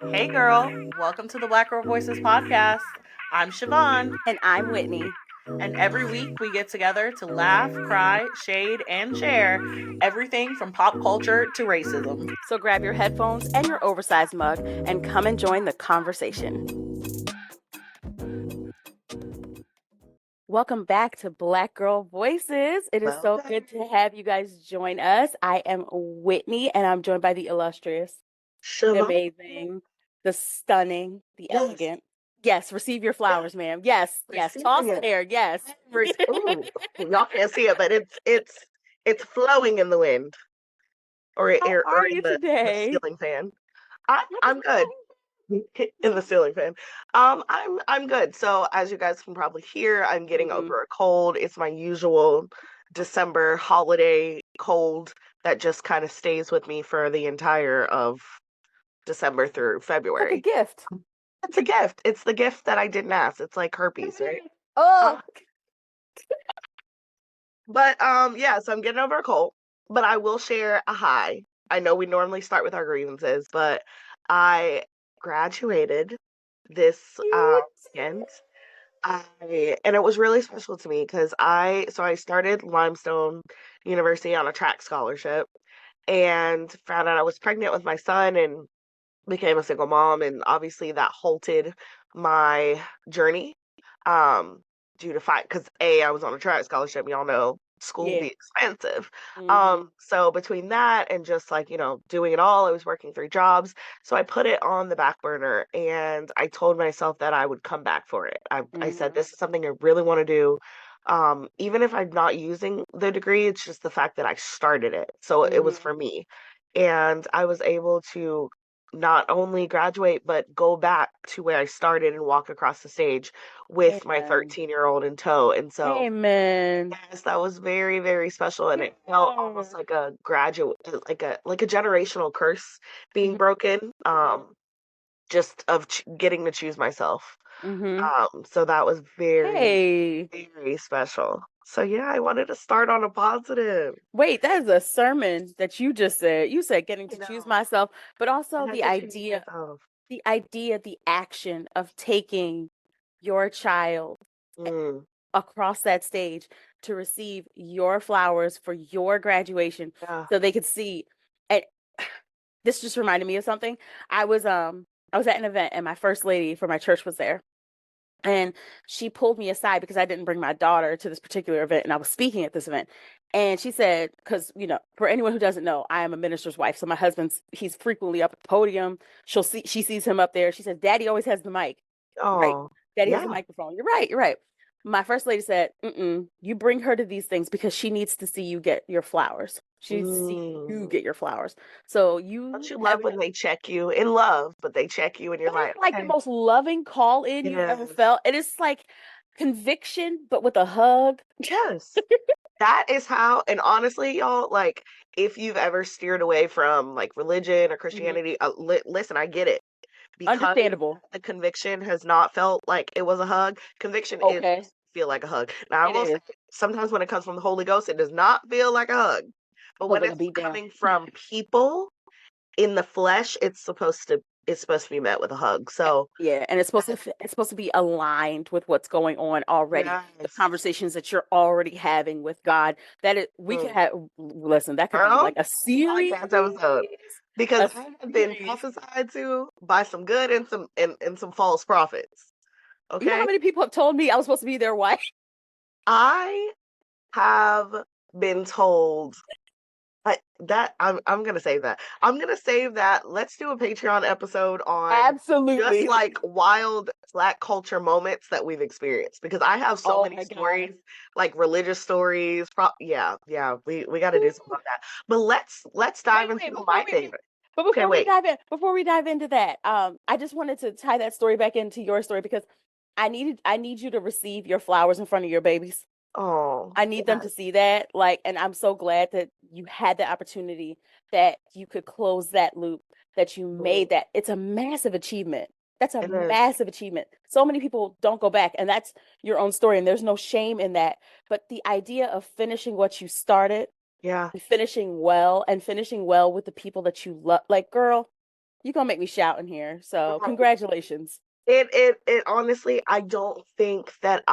Hey girl, welcome to the Black Girl Voices podcast. I'm Shivaun, And I'm Whitney. and every week we get together to laugh, cry, shade, and share everything from pop culture to racism. So grab your headphones and your oversized mug and come and join the conversation. Welcome back to Black Girl Voices. It is so Welcome. good to have you guys join us. I am Whitney and I'm joined by the illustrious, the Shalom. amazing, the stunning, the Yes. elegant. Yes, receive your flowers, ma'am. Yes, Receiving toss it. hair, yes. Ooh, y'all can't see it, but it's flowing in the wind or How or are in you the today? ceiling fan. I'm good. In the ceiling fan. I'm good. So as you guys can probably hear, I'm getting over a cold. It's my usual December holiday cold that just kind of stays with me for the entire of December through Like a February. gift. It's a gift. It's the gift that I didn't ask. It's like herpes, right? Oh, But yeah, so I'm getting over a cold, but I will share a high. I know we normally start with our grievances, but I graduated this cute. weekend. And it was really special to me because I started Limestone University on a track scholarship and found out I was pregnant with my son and became a single mom, and obviously that halted my journey um due to fight because I was on a track scholarship. Y'all know school Yeah. be expensive. Mhm. So between that and just like, doing it all, I was working 3 jobs. So I put it on the back burner and I told myself that I would come back for it. I said Mhm. this is something I really want to do. Even if I'm not using the degree, it's just the fact that I started it. So it was Mhm. for me. And I was able to not only graduate, but go back to where I started and walk across the stage with my Amen. 13-year-old in tow. And so, Amen. yes, that was very, very special. And it felt almost Yeah. like a graduate, like a generational curse being Mhm. broken, just of getting to choose myself. Mhm. So that was very, Hey, very special. So yeah, I wanted to start on a positive. wait, that is a sermon that you just said. You said getting I to choose know. myself, but I also had to choose myself. the action of taking your child Mm, across that stage to receive your flowers for your graduation yeah. so they could see. And this just reminded me of something. I was at an event and my first lady for my church was there. And she pulled me aside because I didn't bring my daughter to this particular event and I was speaking at this event. And she said, because, for anyone who doesn't know, I am a minister's wife. So my husband's, he's frequently up at the podium. She sees him up there. She says, Daddy always has the mic. Right. Oh, Daddy has a yeah. microphone. You're right. You're right. My first lady said, you bring her to these things because she needs to see you get your flowers. She needs to see you Mm. get your flowers. So Don't you you have love when they check you in love, but they check you and you're it is like, like the okay, most loving call in it you've ever is. felt. It is like conviction, but with a hug. Yes. That is how, and honestly, y'all, like, if you've ever steered away from like religion or Mhm. Christianity, listen, I get it. Because Understandable. the conviction has not felt like it was a hug, conviction is Okay. feel like a hug. Now, I It will say, is. sometimes when it comes from the Holy Ghost, it does not feel like a hug. But Feels when like a it's beat down. coming from people in the flesh, it's supposed to be met with a hug. So, Yeah, and it's supposed to be aligned with what's going on already. The yes. conversations that you're already having with God. We could Mm. have listen, that could be Girl, like a series. podcast episode. Because A I have been series. prophesied to by some good and some false prophets. You know how Okay? many people have told me I was supposed to be their wife? I have been told I'm gonna save that. I'm gonna save that. Let's do a Patreon episode on just Absolutely. like wild Black culture moments that we've experienced because I have so Oh many my God. stories, like religious stories. Yeah, we got to do something about that. But let's dive into Wait, my favorite. but Okay, wait. before we dive into that, I just wanted to tie that story back into your story because I need you to receive your flowers in front of your babies. Oh, I need them to yes. see that, like, and I'm so glad that you had the opportunity that you could close that loop, that you Mm, made that. It's a massive achievement. That's a it is. massive achievement. So many people don't go back, and that's your own story, and there's no shame in that. But the idea of finishing what you started Yeah. and finishing well with the people that you love, like, girl, You're gonna make me shout in here. So Girl, congratulations. it honestly, I don't think that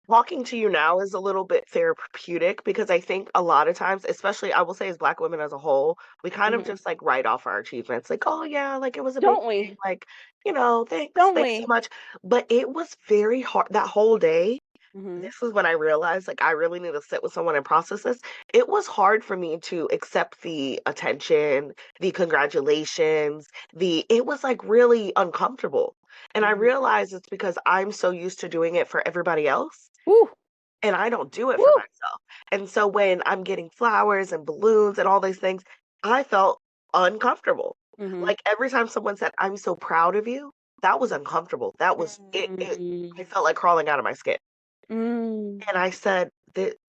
talking to you now is a little bit therapeutic because I think a lot of times, especially I will say as Black women as a whole, we kind of Mhm. just like write off our achievements. Like, oh yeah, like it was Don't amazing. we? Like, Don't thanks so we? much. But it was very hard that whole day. Mhm. This is when I realized like I really need to sit with someone and process this. It was hard for me to accept the attention, the congratulations, it was like really uncomfortable. And I Mhm. realized it's because I'm so used to doing it for everybody else Woo. and I don't do it for Woo. myself. And so when I'm getting flowers and balloons and all these things, I felt uncomfortable. Mhm. Like every time someone said, "I'm so proud of you," that was uncomfortable. That was it I Mm. felt like crawling out of my skin. Mm. And I said,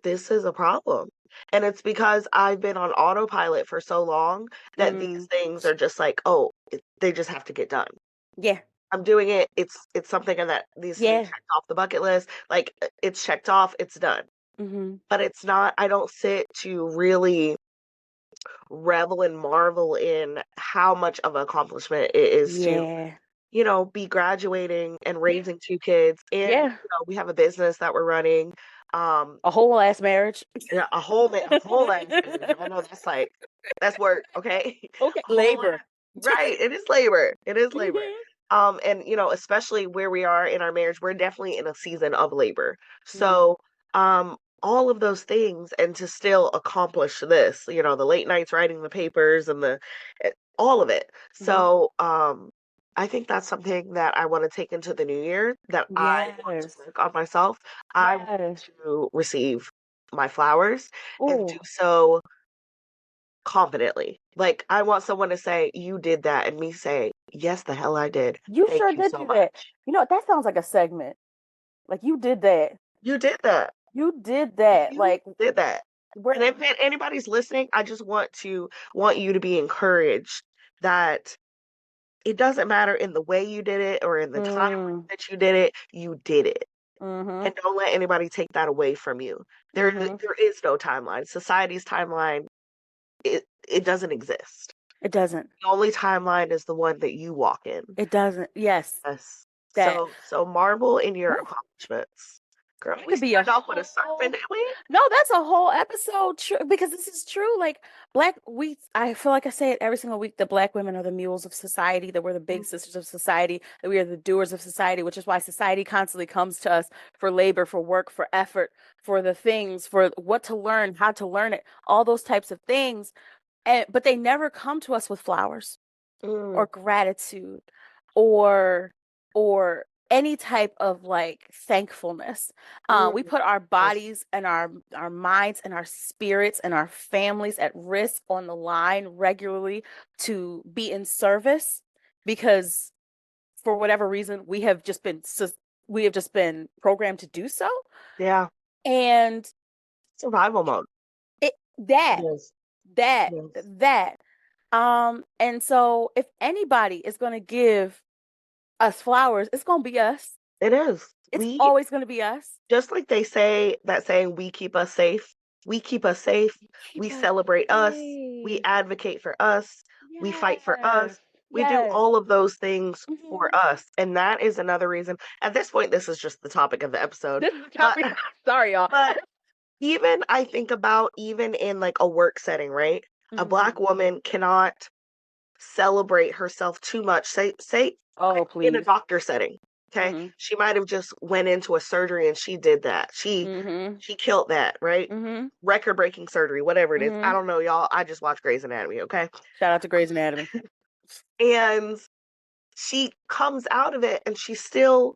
This is a problem." And it's because I've been on autopilot for so long that these Mm. things are just like, oh, they just have to get done. Yeah. I'm doing it. It's something that needs to be Yeah. checked off the bucket list. Like it's checked off, it's done. Mhm. But it's not, I don't sit to really revel and marvel in how much of an accomplishment it is to, Yeah. be graduating and Yeah. raising two kids. And, Yeah. we have a business that we're running. A whole ass marriage. Yeah, a whole ass marriage. I know that's work, okay? Okay. A whole Labor. ass, right. It is labor. It is labor. Mhm. And especially where we are in our marriage, we're definitely in a season of labor. Mhm. So, all of those things and to still accomplish this, the late nights writing the papers and all of it. Mhm. So, I think that's something that I want to take into the new year, that I want to Yes. work on myself. I want Yes. to receive my flowers and do Oh, so confidently. Like, I want someone to say, "You did that," and me say, "Yes, the hell I did. you Thank sure you did so do that. much. That sounds like a segment. Like you did that. You did that. You did that. You Like did that." we're And if anybody's listening, I just want you to be encouraged that it doesn't matter in the way you did it or in the time mm, that you did it, you did it. mhm. And don't let anybody take that away from you. Mhm. There is no timeline. Society's timeline, it doesn't exist. It doesn't. The only timeline is the one that you walk in. It doesn't. Yes. Yes. That So marvel in your whew, accomplishments. Girl, that we could be a started off with a sermon, whole didn't we? no, that's a whole episode true because this is true. Like I feel like I say it every single week, the Black women are the mules of society, that we're the big sisters of society, that we are the doers of society, which is why society constantly comes to us for labor, for work, for effort, for the things, for what to learn, how to learn it, all those types of things. But they never come to us with flowers or Mm, gratitude or or any type of like thankfulness. We mm, put our yes. bodies and our minds and our spirits and our families at risk on the line regularly to be in service because for whatever reason we have just been programmed to do so. Yeah. And Survival mode. it that Yes. that Yes. that and so if anybody is going to give us flowers, it's gonna be us. It is. It's always gonna be us. Just like they say that saying, "We keep us safe." We keep us safe. We Keep us celebrate us. We safe. advocate for us. We fight for Yes. us. We do Yes. all of those things for Mhm. us. And that is another reason. At this point, this is just the topic of the episode. This is the But topic. Sorry, y'all. but even I think about even in like a work setting, right? A Mhm. Black woman cannot celebrate herself too much. Say Oh, in a please. doctor setting, okay? Mhm. She might have just went into a surgery and she did that. Mhm. She killed that, right? Mhm. Record-breaking surgery, whatever it is. I Mhm. don't know, y'all. I just watch Grey's Anatomy, okay? Shout out to Grey's Anatomy. And she comes out of it and she still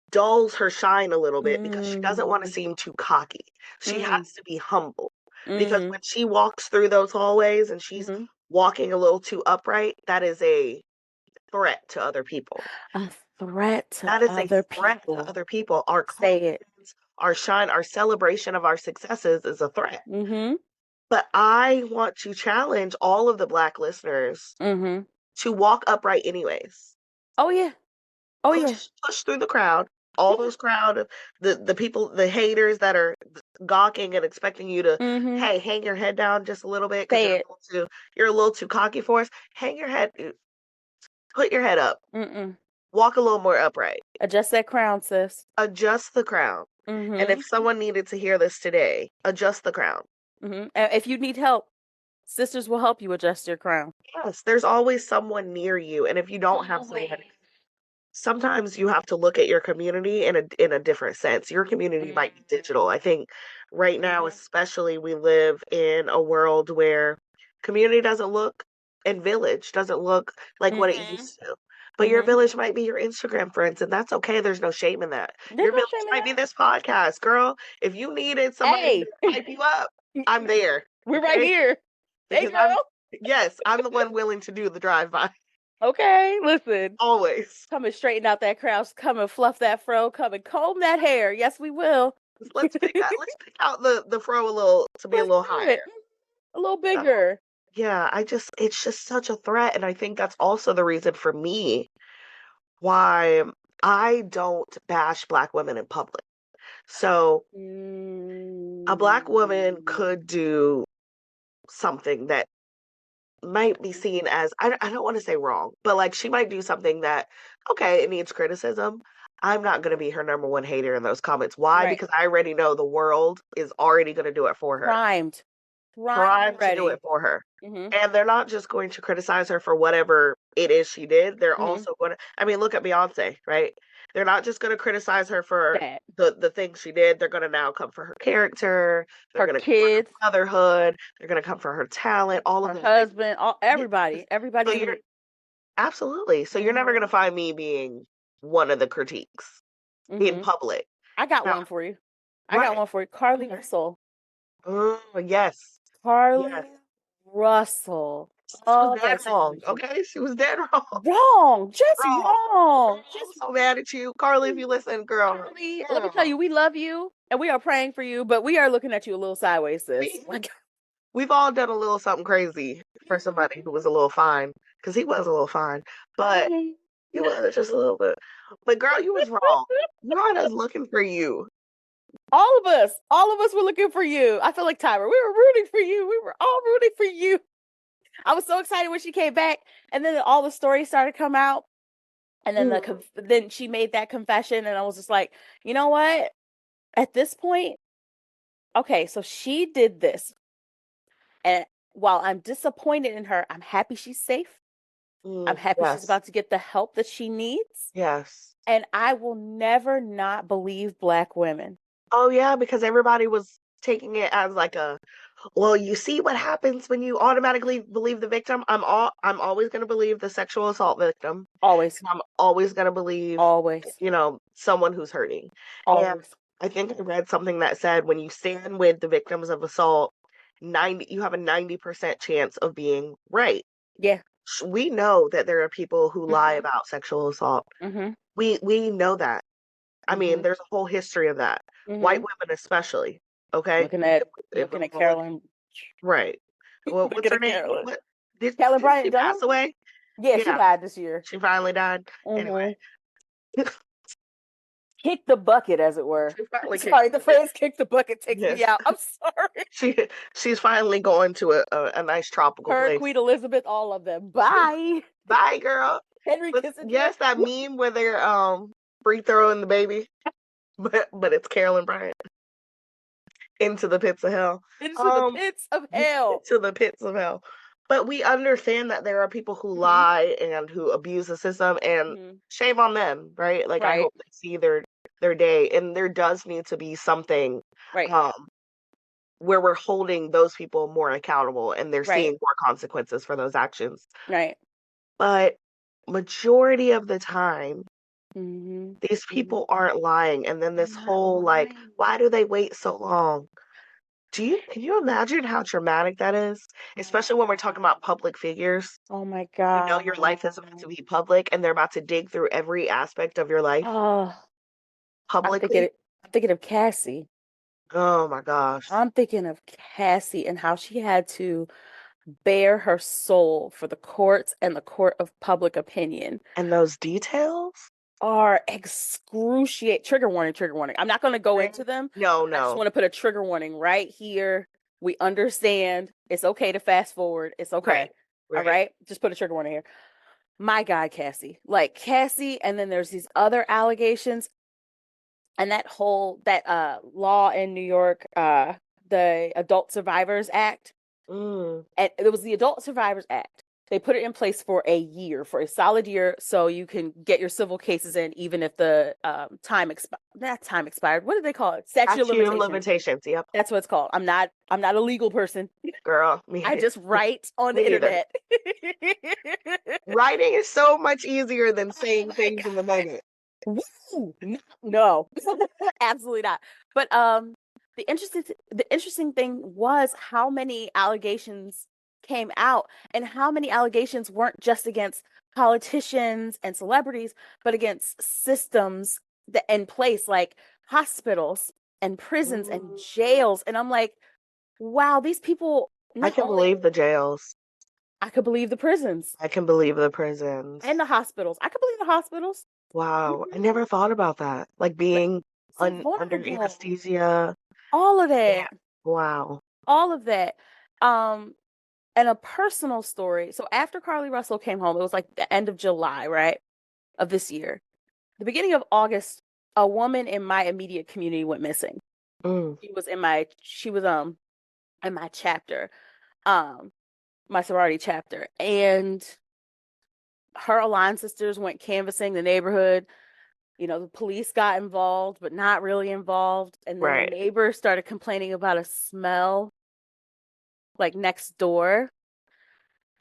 dulls her shine a little bit because she doesn't want to Mm. seem too cocky. She Mm. has to be humble because Mm. when she walks through those hallways and she's Mhm. walking a little too upright, that is a threat to other people. A threat to That is a other threat to people. other people. Our Say it. confidence, our shine, our celebration of our successes is a threat. Mhm. But I want to challenge all of the Black listeners Mhm. to walk upright anyways. Oh yeah. Oh yeah. Push through the crowd. all those crowd, the people, the haters that are gawking and expecting you to, hey, hang your head down just a little bit because you're a little too cocky for us. Hang your head, put your head up, walk a little more upright. Adjust that crown, sis. Adjust the crown. And if someone needed to hear this today, adjust the crown. And if you need help, sisters will help you adjust your crown. Yes, there's always someone near you. And if you don't have someone, sometimes you have to look at your community in a different sense. Your community might be digital. I think right now, especially, we live in a world where community doesn't look and village doesn't look like what it used to. But your village might be your Instagram friends, and that's okay. There's no shame in that. Your village might be this podcast, girl. If you needed somebody to hype you up, I'm there. We're right here. Hey, girl. I'm the one willing to do the drive-by. Okay, listen. Always. Come and straighten out that crown. Come and fluff that fro. Come and comb that hair. Yes, we will. Let's pick out the fro a little to be a little higher. A little bigger. Yeah, it's just such a threat. And I think that's also the reason for me why I don't bash Black women in public. So a Black woman could do something that might be seen as, I don't want to say wrong, but like she might do something that, okay, it needs criticism. I'm not going to be her number one hater in those comments. Why? Right. Because I already know the world is already going to do it for her. Primed to do it for her. And they're not just going to criticize her for whatever it is she did. They're also going to, I mean, look at Beyonce, right? They're not just going to criticize her for the things she did. They're going to now come for her character. They're going to come for her motherhood. They're going to come for her talent. All of her husband. Everybody. So absolutely. So you're never going to find me being one of the critiques in public. I got one for you. Carly Russell. Oh yes. Carly Russell. She was dead wrong. Okay, she was dead wrong. Just wrong. I'm so mad at you, Carly. If you listen, girl. Carly, let me tell you, we love you and we are praying for you, but we are looking at you a little sideways, sis. We've all done a little something crazy for somebody who was a little fine, because he was a little fine, but he was just a little bit. But girl, you was wrong. God is looking for you. All of us were looking for you. I feel like Tyra, we were rooting for you. We were all rooting for you. I was so excited when she came back, and then all the stories started to come out, and then then she made that confession, and I was just like, you know what? At this point, okay, so she did this, and while I'm disappointed in her, I'm happy she's safe. I'm happy she's about to get the help that she needs. Yes. And I will never not believe Black women. Oh yeah, because everybody was taking it as like well, you see what happens when you automatically believe the victim. I'm always going to believe the sexual assault victim. Always. I'm always going to believe someone who's hurting. Always. And I think I read something that said when you stand with the victims of assault, you have a 90% chance of being right. Yeah. We know that there are people who lie about sexual assault. We know that. I mean, there's a whole history of that. White women especially. Okay. Looking at Carolyn. Right. Well, what's her name? Did Bryant she pass away? Yeah, she died this year. She finally died. Anyway. Kick the bucket, as it were. The phrase "kick the bucket" takes me out. I'm sorry. She's finally going to a nice tropical place. Queen Elizabeth, all of them. Bye. Bye, girl. Henry Kissinger. Yes, that meme where they're free throwing the baby, but it's Carolyn Bryant. Into the pits of hell. Into the pits of hell. To the pits of hell. But we understand that there are people who lie and who abuse the system, and shame on them, right? Like, I hope they see their day, and there does need to be something where we're holding those people more accountable, and they're seeing more consequences for those actions. Right. But majority of the time, these people aren't lying. And then this whole like, why do they wait so long? Can you imagine how traumatic that is? Especially when we're talking about public figures. Oh my God. You know your life is about to be public, and they're about to dig through every aspect of your life. Publicly. I'm thinking of Cassie. Oh my gosh. I'm thinking of Cassie and how she had to bare her soul for the courts and the court of public opinion. And those details? are excruciating. Trigger warning, trigger warning. I'm not going to go into them. No, I just no. want to put a trigger warning right here. We understand. It's okay to fast forward. It's okay. All Right. right. Just put a trigger warning here. My God, Cassie. Like Cassie, and then there's these other allegations. And that whole law in New York, the Adult Survivors Act. Mm. And it was the Adult Survivors Act. They put it in place for a year, for a solid year, so you can get your civil cases in, even if the not time expired. What do they call it? Statute of Statute of limitations. limitations. Yep. That's what it's called. I'm not a legal person. Girl, me. I just write on the Me neither. internet. Writing is so much easier than saying things in the moment. Woo! No, absolutely not. But the interesting thing was how many allegations came out, and how many allegations weren't just against politicians and celebrities, but against systems that in place, like hospitals and prisons and jails. And I'm like, wow, these people. I can believe the jails. I could believe the prisons. I can believe the prisons. And the hospitals. I could believe the hospitals. Wow. I never thought about that. Like being under anesthesia. All of that. Yeah. Wow. All of that. And a personal story. So after Carly Russell came home, it was like the end of July, right? Of this year. The beginning of August, a woman in my immediate community went missing. She was in my chapter, my sorority chapter. And her Aligned sisters went canvassing the neighborhood. You know, the police got involved, but not really involved. And then the neighbors started complaining about a smell like next door.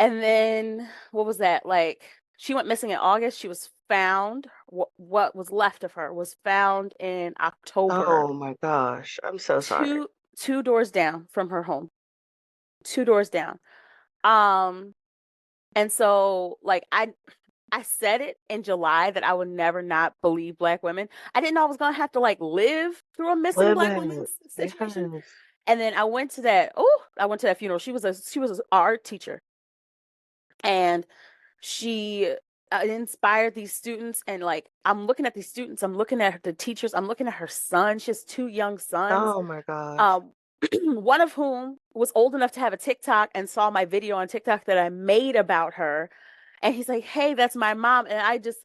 And then what was that? Like, she went missing in August. She was found. What was left of her was found in October. Oh my gosh. I'm so sorry. Two doors down from her home. 2 doors down. And so like I said it in July that I would never not believe Black women. I didn't know I was gonna have to like live through a missing Black woman situation. Yes. And then I went to that funeral. She was an art teacher, and she inspired these students. And like, I'm looking at these students, I'm looking at the teachers, I'm looking at her son. She has 2 young sons. Oh my gosh. One of whom was old enough to have a TikTok and saw my video on TikTok that I made about her. And he's like, hey, that's my mom. And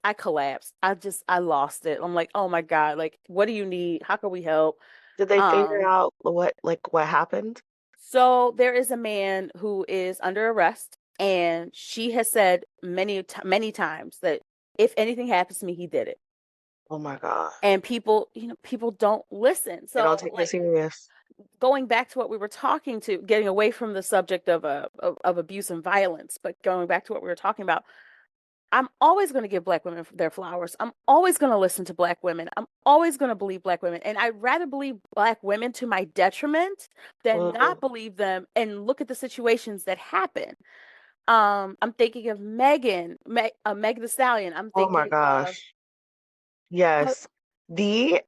I collapsed. I lost it. I'm like, oh my God, like, what do you need? How can we help? Did they figure out what happened? So there is a man who is under arrest, and she has said many times that if anything happens to me, he did it. Oh my God. And people don't listen. So they don't take it serious. Going back to what we were getting away from the subject of abuse and violence, but going back to what we were talking about, I'm always going to give Black women their flowers. I'm always going to listen to Black women. I'm always going to believe Black women. And I'd rather believe Black women to my detriment than not believe them and look at the situations that happen. I'm thinking of Meg the Stallion. I'm thinking, oh my gosh. Yes. The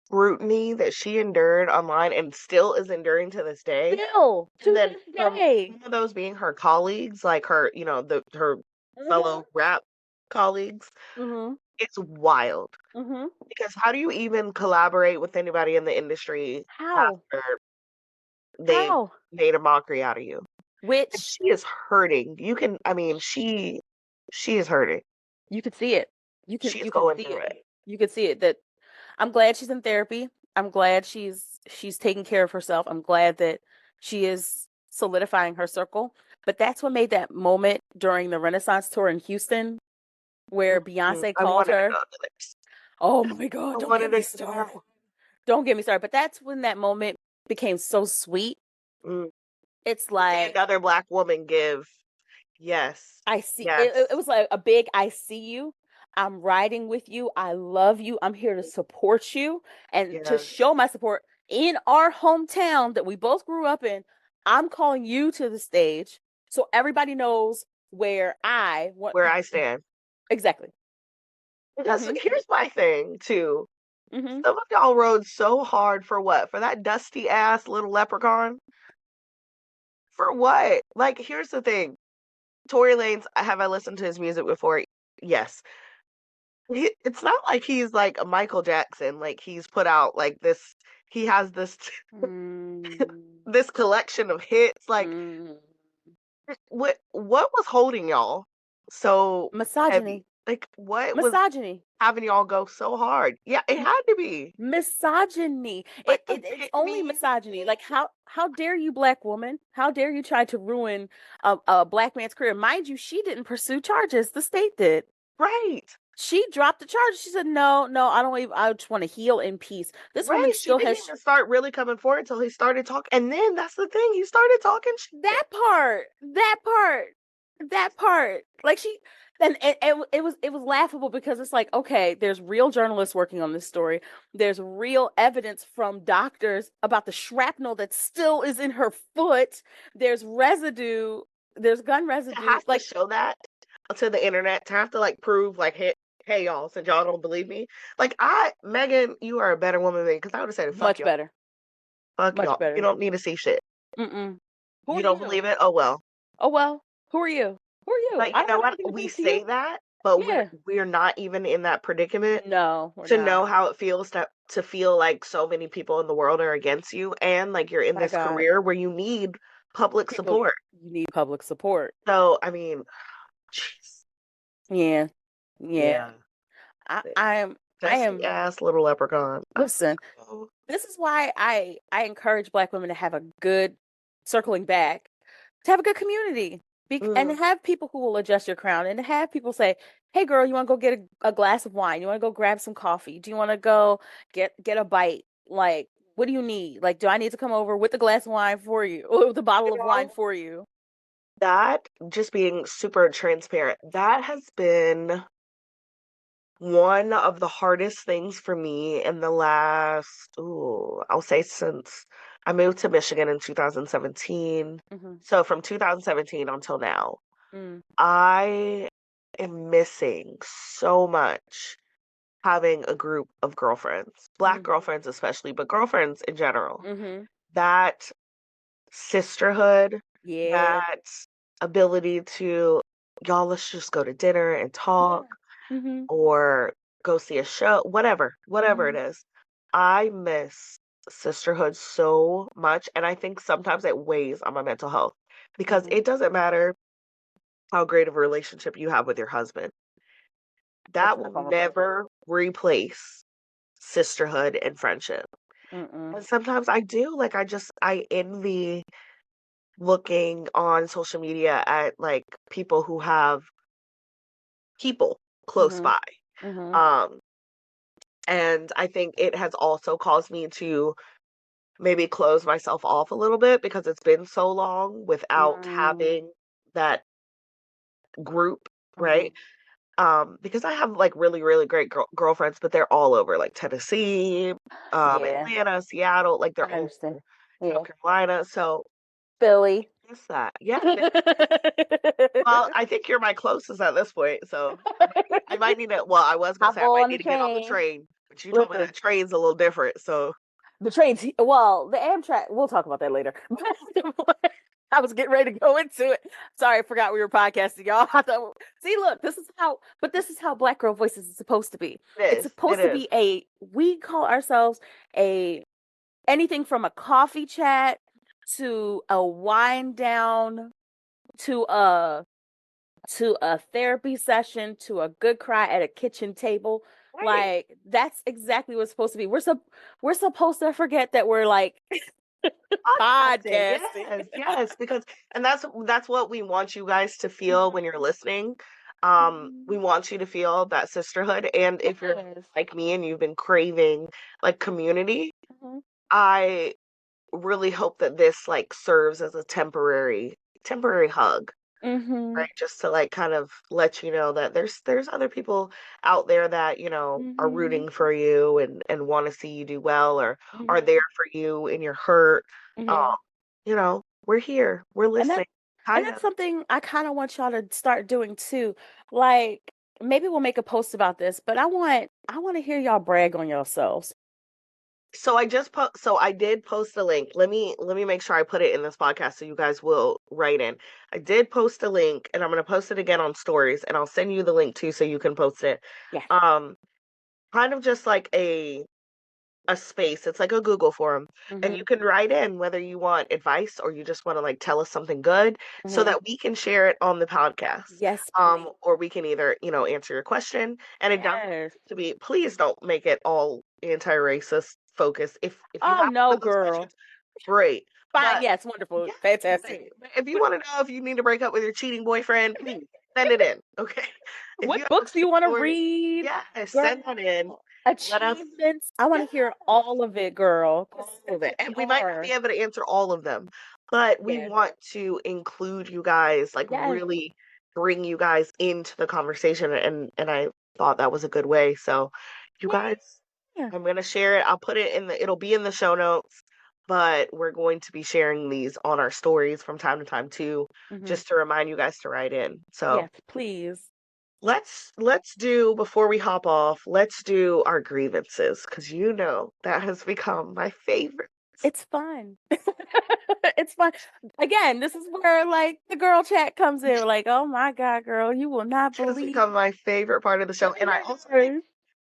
scrutiny that she endured online and still is enduring to this day. And then some of those being her colleagues, like her, her fellow rap colleagues, it's wild. Because how do you even collaborate with anybody in the industry after they made a mockery out of you? And she is hurting. She is hurting. You could see it. She's going through it. You could see it. That I'm glad she's in therapy. I'm glad she's taking care of herself. I'm glad that she is solidifying her circle. But that's what made that moment during the Renaissance tour in Houston, where Beyonce called her. Oh my God! Don't get me started. Don't get me started. But that's when that moment became so sweet. It's like another Black woman give. Yes. I see. Yes. It was like a big I see you. I'm riding with you. I love you. I'm here to support you and to show my support in our hometown that we both grew up in. I'm calling you to the stage so everybody knows where I stand. Exactly. Because here's my thing too. Some of y'all rode so hard for what? For that dusty ass little leprechaun? For what? Like, here's the thing. Tory Lanez, have I listened to his music before? Yes. It's not like he's like a Michael Jackson, like he's put out like this. He has this Mm, this collection of hits. Like mm. what was holding y'all so heavy? Misogyny. Like what was Misogyny. having y'all go so hard? Yeah, it had to be. Misogyny. Like the It's pick only me, misogyny. Like how dare you, black woman? How dare you try to ruin a black man's career? Mind you, she didn't pursue charges. The state did. right? She dropped the charge. She said, "No, no, I don't even. I just want to heal in peace." This woman Right. She still didn't has even start really coming forward until he started talking. And then that's the thing, he started talking shit. that part, that part. Like she, and it was laughable because it's like, okay, there's real journalists working on this story. There's real evidence from doctors about the shrapnel that still is in her foot. There's residue. There's gun To residue. have to Like show that to the internet, to have to like prove like, hey y'all, since y'all don't believe me. Like Megan, you are a better woman than me because I would have said fuck much y'all. better, Fuck much y'all. You better. don't need to see shit. Mm-mm. Who You are don't you? believe it? Oh well. Oh well. Who are you? Who are you? But I you don't know have what? anything to We prove to you. say that, but we're Yeah. we're not even in that predicament No, we're to know not. how it feels to feel like so many people in the world are against you and like you're in My this God. career where you need public People, support. you need public support. So I mean, jeez. Yeah. Yeah. Yeah. I The I am I dusty am ass little leprechaun. listen, Oh, this is why I encourage black women to have a good circling back, to have a good community. And to mm, have people who will adjust your crown and to have people say, "Hey girl, you want to go get a glass of wine? You want to go grab some coffee? Do you want to go get a bite? Like, what do you need? Like, do I need to come over with the glass of wine for you or with a bottle you of wine know, for you?" that just being super transparent, that has been one of the hardest things for me in the last, ooh, I'll say since I moved to Michigan in 2017. Mhm. So from 2017 until now, Mm. I am missing so much having a group of girlfriends, Black Mhm. girlfriends especially, but girlfriends in general. Mhm. That sisterhood, Yeah. that ability to, y'all, let's just go to dinner and talk Yeah. Mhm. or go see a show, whatever it Mhm. is. I miss sisterhood so much. And I think sometimes it weighs on my mental health because Mhm. it doesn't matter how great of a relationship you have with your husband, It's that not will gonna replace it. never replace sisterhood and friendship. Mm-mm. And sometimes I do, like, I envy looking on social media at like people who have people close Mhm. by. Mhm. Um, and I think it has also caused me to maybe close myself off a little bit because it's been so long without Mm. having that group, right? Mhm. Because I have like really, really great girlfriends, but they're all over like Tennessee, Yeah, Atlanta, Seattle, like I they're all understand. over Yeah. South Carolina. So Philly. it's that. Yeah. Well, I think you're my closest at this point, so I might need to. Well, I was gonna Hop say I might on need the to get on the train. train, but you told me Listen, that train's a little different, so the trains. Well, the Amtrak. We'll talk about that later. I was getting ready to go into it. Sorry, I forgot we were podcasting, y'all. I thought, see, look, this is how. But this is how Black Girl Voices is supposed to be. it It's is. It supposed to is. be a. We call ourselves a anything from a coffee chat to a wind down to a therapy session to a good cry at a kitchen table. Right. Like that's exactly what's supposed to be. We're supposed to forget that we're like Podcasting. podcasting. Yes, yes, because and that's what we want you guys to feel when you're Mhm. listening. We Mhm. want you to feel that sisterhood, and if you're Yes. like me and you've been craving like community, Mhm. I really hope that this like serves as a temporary hug, Mhm. right? Just to like kind of let you know that there's other people out there that, are Mhm. rooting for you and want to see you do well or are there Mhm. for you in your hurt. Um, Mhm. we're here. We're And that listening. and Kind that's of. something I kind of want y'all to start doing too. Like maybe we'll make a post about this, but I want to hear y'all brag on yourselves. So I did post a link. Let me make sure I put it in this podcast so you guys will write in. I did post a link and I'm gonna post it again on stories and I'll send you the link too so you can post it. Yes. Kind of just like a space. It's like a Google form. And you can write in whether you want advice or you just want to like tell us something good so that we can share it on the podcast. Yes, please. Or we can either, answer your question. And it doesn't have to be, please don't make it all anti-racist focused. If you Oh, have no, one of those girl. questions, great. Fine. But Yes, wonderful. yeah, Fantastic. right. But if you want to know if you need to break up with your cheating boyfriend, please send it in. Okay. If What you have books do you want to story, read? yeah, send that in. Let us Achievements. I want to hear all of it, girl. all of it. And we might not be able to answer all of them, but we want to include you guys, like really bring you guys into the conversation. And I thought that was a good way. So you guys, I'm gonna share it. I'll put it it'll be in the show notes, but we're going to be sharing these on our stories from time to time too, just to remind you guys to write in. So yes, please. let's do, before we hop off, let's do our grievances, because that has become my favorite. It's fun. It's fun. Again, this is where like the girl chat comes in. We're like, oh my God, girl, you will not It has believe. become my favorite part of the show. And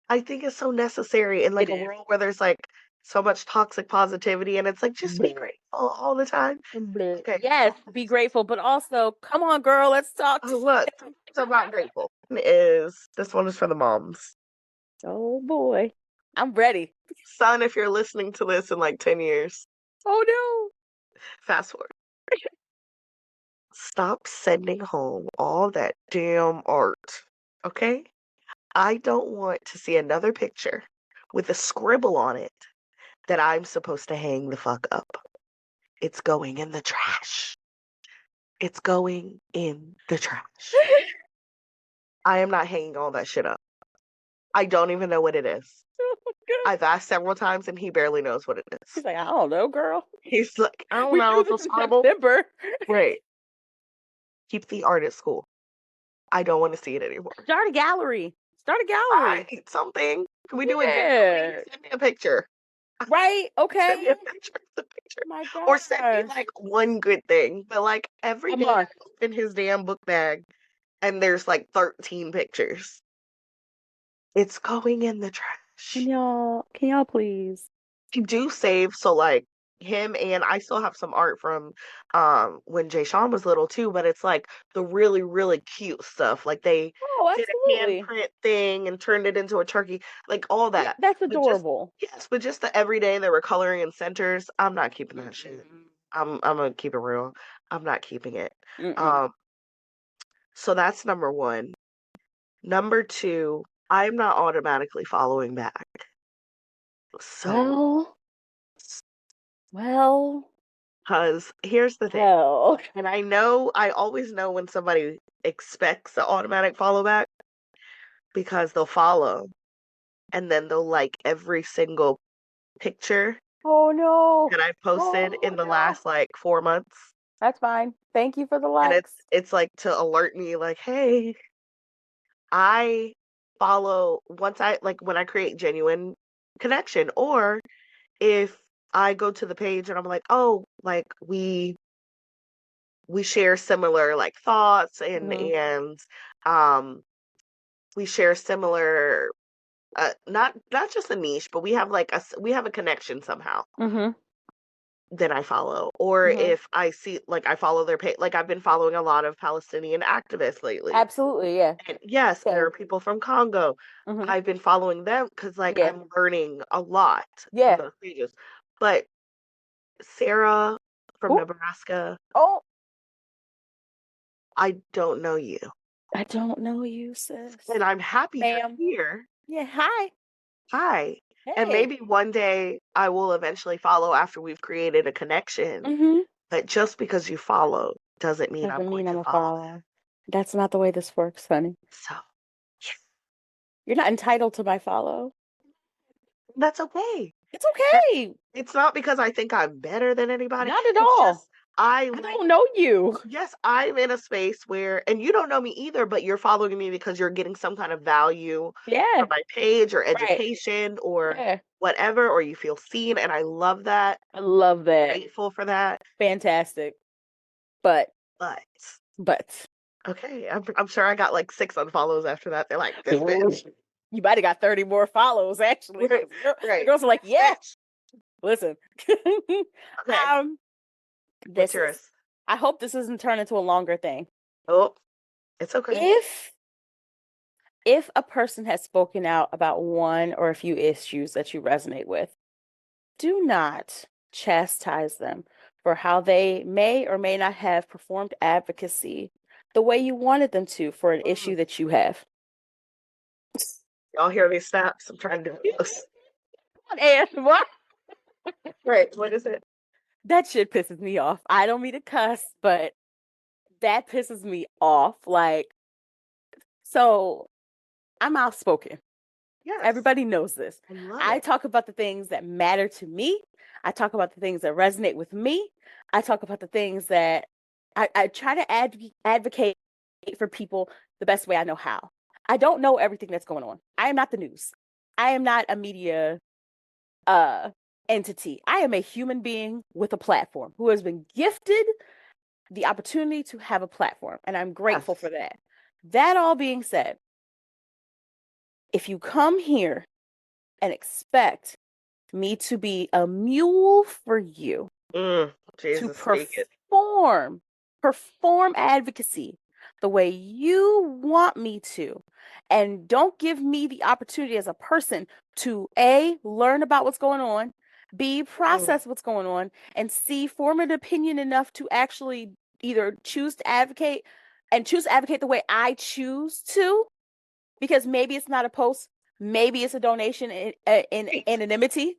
I think it's so necessary in like a world where there's like so much toxic positivity and it's like just be grateful all the time. Okay. Yes, be grateful, but also, come on, girl, let's talk. Oh, look, it's about grateful. This one is for the moms. Oh boy, I'm ready. Son, if you're listening to this in like 10 years. Oh no. Fast forward. Stop sending home all that damn art. Okay? I don't want to see another picture with a scribble on it that I'm supposed to hang the fuck up. It's going in the trash. It's going in the trash. I am not hanging all that shit up. I don't even know what it is. I've asked several times and he barely knows what it is. He's like, I don't know, girl. He's like, I don't know. It's a scribble. Right. Keep the art at school. I don't want to see it anymore. Start a gallery. Right, something. Can we do it? Send me a picture. Right? Okay. Send me a picture. My God. Or send me like one good thing. But like every day I open his damn book bag and there's like 13 pictures. It's going in the trash. Can y'all please? I do save, so like him, and I still have some art from when Jay Sean was little too, but it's like the really, really cute stuff. Like they did a handprint thing and turned it into a turkey, like all that. That's adorable. But just the everyday they were coloring in centers. I'm not keeping that shit. I'm gonna keep it real. I'm not keeping it. So that's number one. Number two, I'm not automatically following back. So well, because here's the thing. And I always know when somebody expects the automatic follow back because they'll follow and then they'll like every single picture that I posted in the last like 4 months. That's fine. Thank you for the likes. And it's like to alert me like, hey, I follow once when I create genuine connection, or if I go to the page and I'm like, oh, like we share similar like thoughts and we share similar not just a niche, but we have like we have a connection somehow. Then I follow. Or if I see like I follow their page, like I've been following a lot of Palestinian activists lately. Absolutely, yeah. And yes, there are people from Congo. I've been following them because like I'm learning a lot from those pages. But Sarah from Nebraska. Oh, I don't know you. I don't know you, sis. And I'm happy you're here. Yeah, hi. Hi. Hey. And maybe one day I will eventually follow after we've created a connection. But just because you follow doesn't mean I'm going to follow. That's not the way this works, honey. So, yeah. You're not entitled to my follow. That's okay. It's okay. It's not because I think I'm better than anybody. Not at all. I I don't know you. yes, I'm in a space where, and you don't know me either, but you're following me because you're getting some kind of value Yeah. from my page or Right. education or Yeah. whatever, or you feel seen. And I love that. I love that. Grateful for that. Fantastic. But But okay, I'm sure I got like 6 unfollows after that. They're like, this bitch. you might have got 30 more follows actually. 'Cause the Right. girls are like, This yeah, bitch. listen. Okay. What's This is yours? I hope this doesn't turn into a longer thing. Oh, it's okay. If a person has spoken out about one or a few issues that you resonate with, do not chastise them for how they may or may not have performed advocacy the way you wanted them to for an issue that you have. Y'all hear these snaps? I'm trying to do this. And what? Right. What is it? That shit pisses me off. I don't mean to cuss, but that pisses me off. Like, so I'm outspoken. Yes. Everybody knows this. I love I it. talk about the things that matter to me. I talk about the things that resonate with me. I talk about the things that I try to advocate for people the best way I know how. I don't know everything that's going on. I am not the news. I am not a media entity. I am a human being with a platform who has been gifted the opportunity to have a platform, and I'm grateful Yes. for that. That all being said, if you come here and expect me to be a mule for you to Jesus, speak it. perform advocacy the way you want me to, and don't give me the opportunity as a person to A, learn about what's going on, B, process what's going on, and C, form an opinion enough to actually either choose to advocate the way I choose to, because maybe it's not a post, maybe it's a donation in anonymity.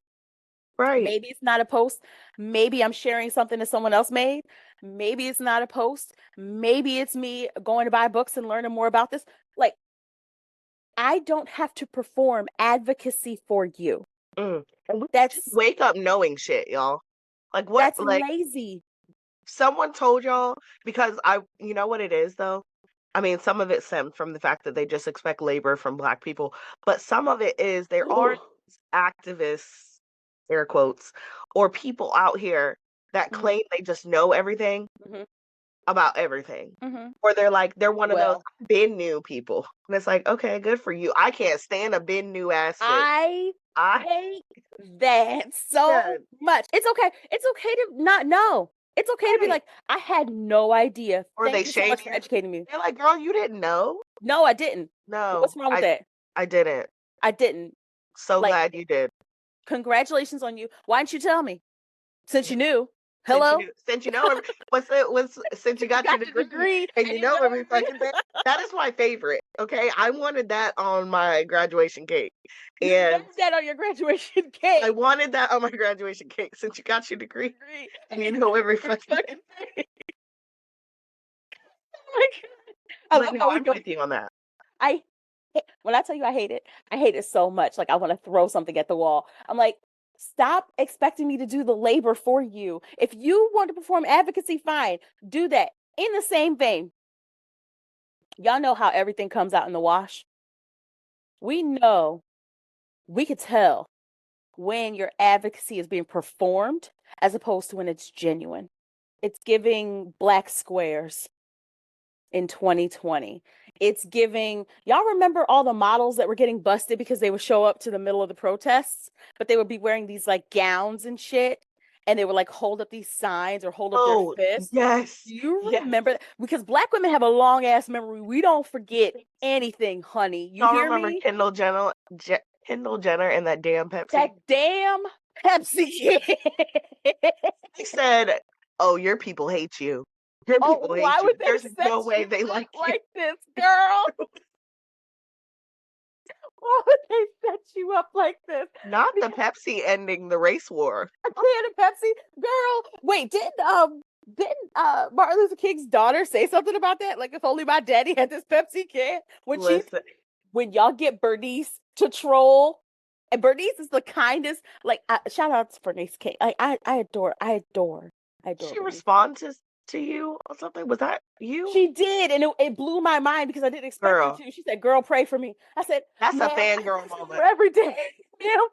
Right. Maybe it's not a post. Maybe I'm sharing something that someone else made. Maybe it's not a post. Maybe it's me going to buy books and learning more about this. Like, I don't have to perform advocacy for you. And we That's just wake up knowing shit, y'all. Like what? that's Like lazy. someone told y'all, because you know what it is though. I mean, some of it stemmed from the fact that they just expect labor from Black people, but some of it is there are activists, air quotes, or people out here that claim they just know everything Mhm. about everything. Mhm. Or they're one of those Well, been new people. And it's like, okay, good for you. I can't stand a been new ass bitch. I I hate that so yeah, much. It's okay. It's okay to not know. It's okay to be right. like, I had no idea. Or they Thank you so shame much for you. educating me. They're like, girl, you didn't know. No, I didn't. No, What's wrong with that? I didn't. I didn't. So Like, glad you did. congratulations on you. Why didn't you tell me? Since you knew. Since you Hello? knew, since you know, since you Since you got your got your degree degree and and you you know know every everything. fucking thing. That is my favorite. Okay, I wanted that on my graduation cake, You and left that on your graduation I cake. wanted that on my graduation cake. Since you got your degree and you know every fucking thing. Fucking thing. Oh my God. I But love no, how we I'm go. with you on that. When I tell you I hate it so much. Like, I want to throw something at the wall. I'm like, stop expecting me to do the labor for you. If you want to perform advocacy, fine, do that. In the same vein, y'all know how everything comes out in the wash. We know, we could tell when your advocacy is being performed as opposed to when it's genuine. It's giving black squares in 2020. It's giving, y'all remember all the models that were getting busted because they would show up to the middle of the protests, but they would be wearing these like gowns and shit, and they would like hold up these signs or hold up their Oh fists. yes, Do you yes. remember that? Because black women have a long ass memory. We don't forget anything, honey. You Y'all hear remember me? Kendall Jenner and that damn Pepsi? That damn Pepsi. They said, "Oh, your people hate you. Your Oh, people why hate you. would they There's no set way you they up like you." like this, girl? Why would they set you up like this? Not the Pepsi ending the race war. A can of Pepsi, girl. Wait, didn't Martin Luther King's daughter say something about that? Like, if only my daddy had this Pepsi can. Listen, When y'all get Bernice to troll, and Bernice is the kindest. Like, shout out to Bernice King. Like, I adore I adore she Whitney. respond to you or something? Was that you? She did, and it blew my mind because I didn't expect Girl. her to. She said, "Girl, pray for me." I said, That's a "Ma'am, I fangirl pray for moment. you every day." Ma'am,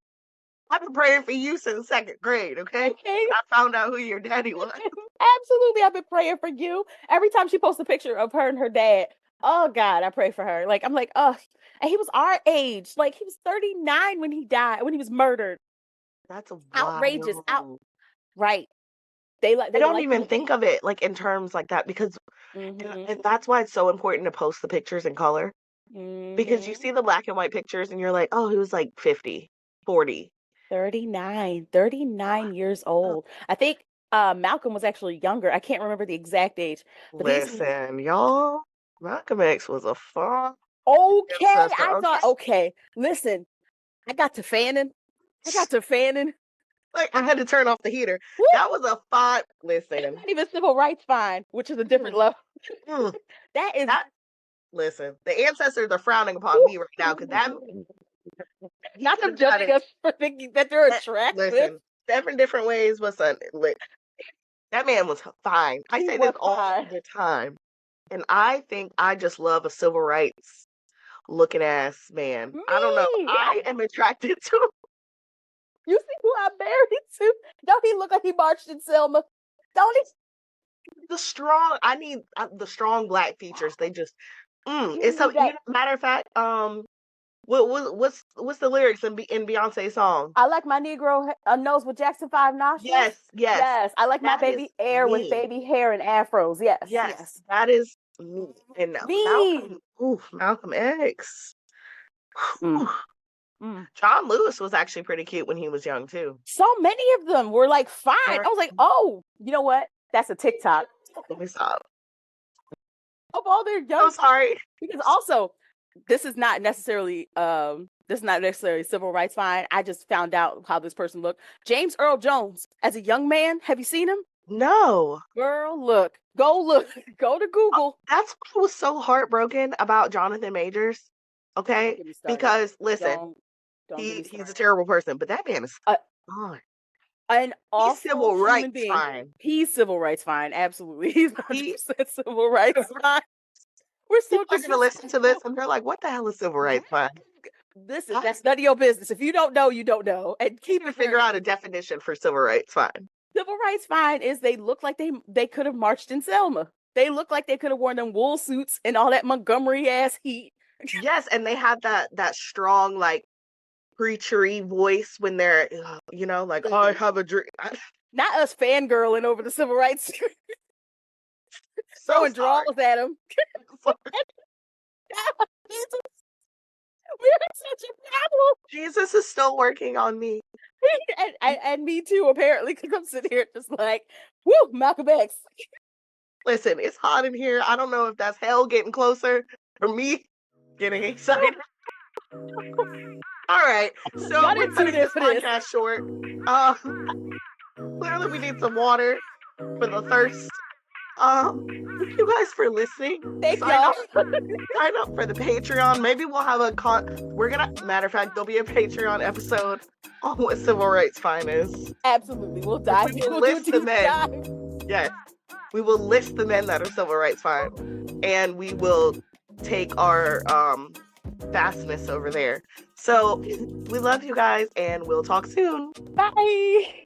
I've been praying for you since 2nd grade, okay? okay. I found out who your daddy was. Absolutely, I've been praying for you. Every time she posts a picture of her and her dad, oh God, I pray for her. Like I'm like, oh, and he was our age. Like he was 39 when he died, when he was murdered. That's Outrageous. wild. Right. They like I they don't like even think of it like in terms like that because Mm-hmm. and that's why it's so important to post the pictures in color because you Mm-hmm. see the black and white pictures and you're like, oh, he was like 50, 40. 39 years old. I think Malcolm was actually younger. I can't remember the exact age, but he's Listen, y'all, Malcolm X was a fun okay. ancestor, I okay? thought, okay, listen, I got to fanning. Like I had to turn off the heater. Woo! That was a fun. Listen, Not even civil rights fine, which is a different level. mm, That is that. Listen, the ancestors are frowning upon me right now because that not them could've done judging it. us for thinking that they're Eh, attractive. Listen, 7 different ways was son. That man was fine. I He say was this all fine. the time, and I think I just love a civil rights looking ass man. I don't know. Me. I am attracted to You see who I'm married to? Don't he look like he marched in Selma? Don't the strong. I need the strong black features. They just. he? It's so. Need that. Matter of fact, what's the lyrics in Beyonce's song? I like my Negro nose with Jackson 5 nostrils. Yes, yes, Yes. I like my that is baby hair with me. baby hair and afros. Yes. Yes, Yes. that is me. And Me. Malcolm, ooh, Malcolm X. Mm. Whew. Mm. John Lewis was actually pretty cute when he was young too. So many of them were like fine. I was like, oh, you know what? That's a TikTok. Let me stop. Of all their young. I'm sorry. Because also, this is not necessarily civil rights fine. I just found out how this person looked. James Earl Jones, as a young man, have you seen him? No. Girl, look. Go to Google. That's what was so heartbroken about Jonathan Majors. Okay? Don't get me started. Because listen, Don't get me he's started. a terrible person, but that man is fine. An awful He's civil human rights being. fine. He's civil rights fine. Absolutely. He's 100% civil rights fine. We're so People are gonna listen to this and they're like, what the hell is civil rights fine? That's none of your business. If you don't know, you don't know. And keep to figure out a definition for civil rights fine. Civil rights fine is they look like they could have marched in Selma. They look like they could have worn them wool suits and all that Montgomery ass heat. Yes, and they have that strong like preachery voice when they're like I have a dream. Not us fangirling over the civil rights. So throwing draws at them. We're such a problem. Jesus is still working on me. and me too, apparently, because I'm sitting here just like, woo, Malcolm X. Listen, it's hot in here. I don't know if that's hell getting closer or me getting excited. All right, so we're cutting this podcast short. Clearly, we need some water for the thirst. Thank you guys for listening. Thank y'all. Sign up for the Patreon. Maybe we'll have matter of fact, there'll be a Patreon episode on what civil rights fine is. Absolutely. We'll dive. We'll list the men. Yes. We will list the men that are civil rights fine. And we will take our fastness over there. So we love you guys and we'll talk soon. Bye.